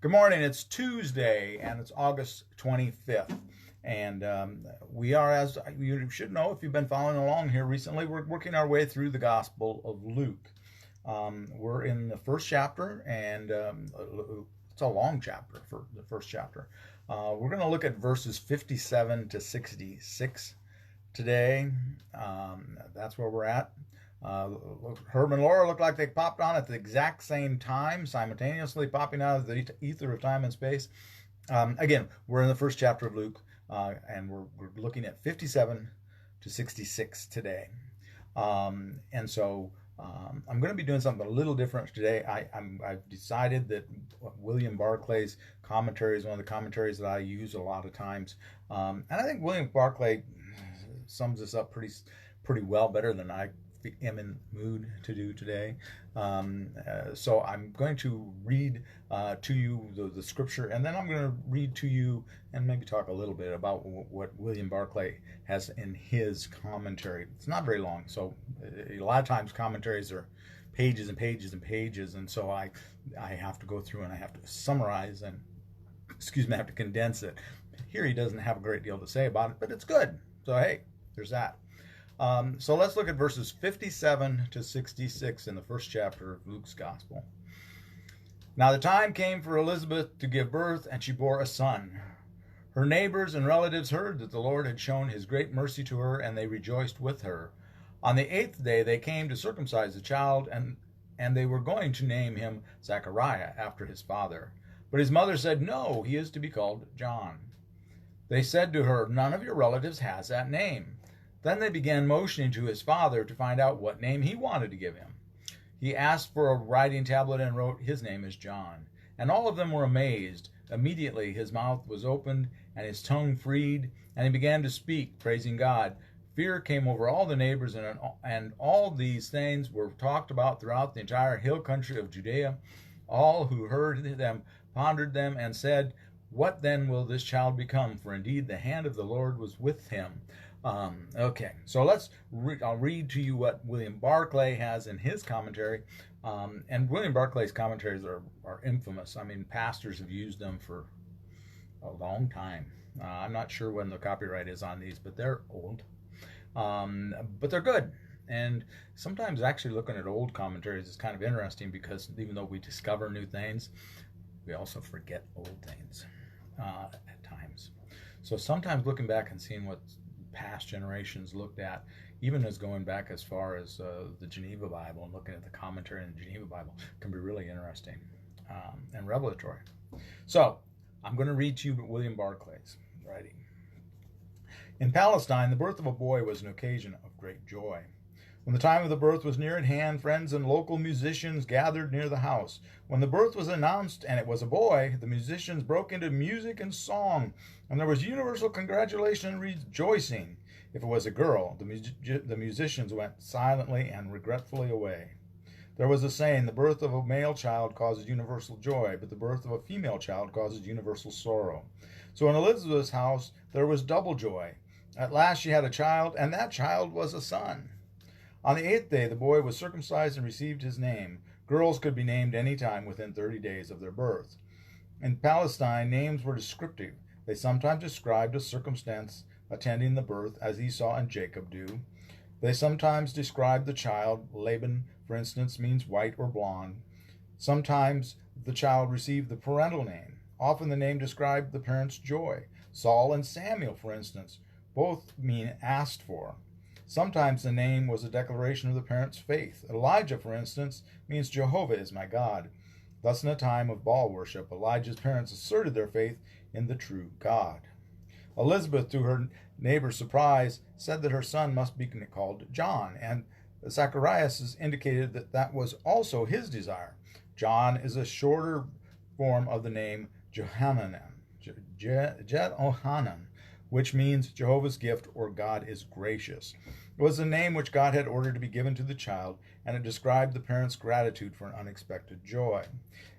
Good morning. It's Tuesday, and it's August 25th. And we are, as you should know if you've been following along here recently, we're working our way through the Gospel of Luke. We're in the first chapter, and it's a long chapter for the first chapter. We're going to look at verses 57 to 66 today. That's where we're at. Herb and Laura look like they popped on at the exact same time, simultaneously popping out of the ether of time and space. Again, we're in the first chapter of Luke, and we're looking at 57 to 66 today. And so I'm going to be doing something a little different today. I've decided that William Barclay's commentary is one of the commentaries that I use a lot of times. And I think William Barclay sums this up pretty well, better than I am in the mood to do today. So I'm going to read to you the scripture, and then I'm going to read to you and maybe talk a little bit about what William Barclay has in his commentary. It's not very long, so a lot of times commentaries are pages and pages and pages, and so I have to go through and I have to summarize and, I have to condense it. Here he doesn't have a great deal to say about it, but it's good. So hey, there's that. So let's look at verses 57 to 66 in the first chapter of Luke's Gospel. Now the time came for Elizabeth to give birth, and she bore a son. Her neighbors and relatives heard that the Lord had shown his great mercy to her, and they rejoiced with her. On the 8th day they came to circumcise the child, and they were going to name him Zechariah after his father. But his mother said, "No, he is to be called John." They said to her, "None of your relatives has that name." Then they began motioning to his father to find out what name he wanted to give him. He asked for a writing tablet and wrote, "His name is John." And all of them were amazed. Immediately his mouth was opened and his tongue freed, and he began to speak, praising God. Fear came over all the neighbors, and all these things were talked about throughout the entire hill country of Judea. All who heard them pondered them and said, "What then will this child become? For indeed the hand of the Lord was with him." Okay, so I'll read to you what William Barclay has in his commentary. And William Barclay's commentaries are infamous. I mean, pastors have used them for a long time. I'm not sure when the copyright is on these, but they're old. But they're good. And sometimes actually looking at old commentaries is kind of interesting, because even though we discover new things, we also forget old things at times. So sometimes looking back and seeing what past generations looked at, even as going back as far as the Geneva Bible and looking at the commentary in the Geneva Bible, can be really interesting and revelatory. So I'm going to read to you William Barclay's writing. In Palestine, the birth of a boy was an occasion of great joy. When the time of the birth was near at hand, friends and local musicians gathered near the house. When the birth was announced and it was a boy, the musicians broke into music and song, and there was universal congratulation and rejoicing. If it was a girl, the musicians went silently and regretfully away. There was a saying, the birth of a male child causes universal joy, but the birth of a female child causes universal sorrow. So in Elizabeth's house there was double joy. At last she had a child, and that child was a son. On the 8th day the boy was circumcised and received his name. Girls could be named any time within 30 days of their birth. In Palestine, names were descriptive. They sometimes described a circumstance attending the birth, as Esau and Jacob do. They sometimes described the child. Laban, for instance, means white or blonde. Sometimes the child received the parental name. Often the name described the parents' joy. Saul and Samuel, for instance, both mean asked for. Sometimes the name was a declaration of the parents' faith. Elijah, for instance, means Jehovah is my God. Thus, in a time of Baal worship, Elijah's parents asserted their faith in the true God. Elizabeth, to her neighbor's surprise, said that her son must be called John, and Zacharias indicated that that was also his desire. John is a shorter form of the name Johanan, which means Jehovah's gift or God is gracious. It was a name which God had ordered to be given to the child, and it described the parents' gratitude for an unexpected joy.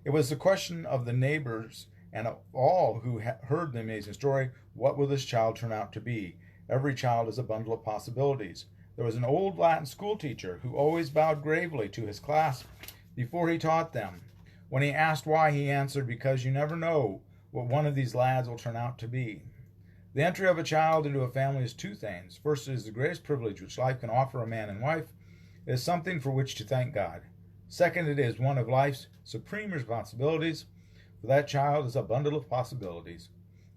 It was the question of the neighbors and of all who heard the amazing story, what will this child turn out to be? Every child is a bundle of possibilities. There was an old Latin school teacher who always bowed gravely to his class before he taught them. When he asked why, he answered, "Because you never know what one of these lads will turn out to be." The entry of a child into a family is two things. First, it is the greatest privilege which life can offer a man and wife. It is something for which to thank God. Second, it is one of life's supreme responsibilities. For that child is a bundle of possibilities,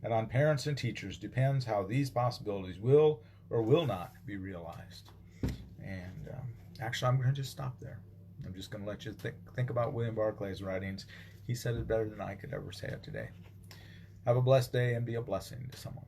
and on parents and teachers depends how these possibilities will or will not be realized. And actually, I'm going to just stop there. I'm just going to let you think about William Barclay's writings. He said it better than I could ever say it today. Have a blessed day and be a blessing to someone.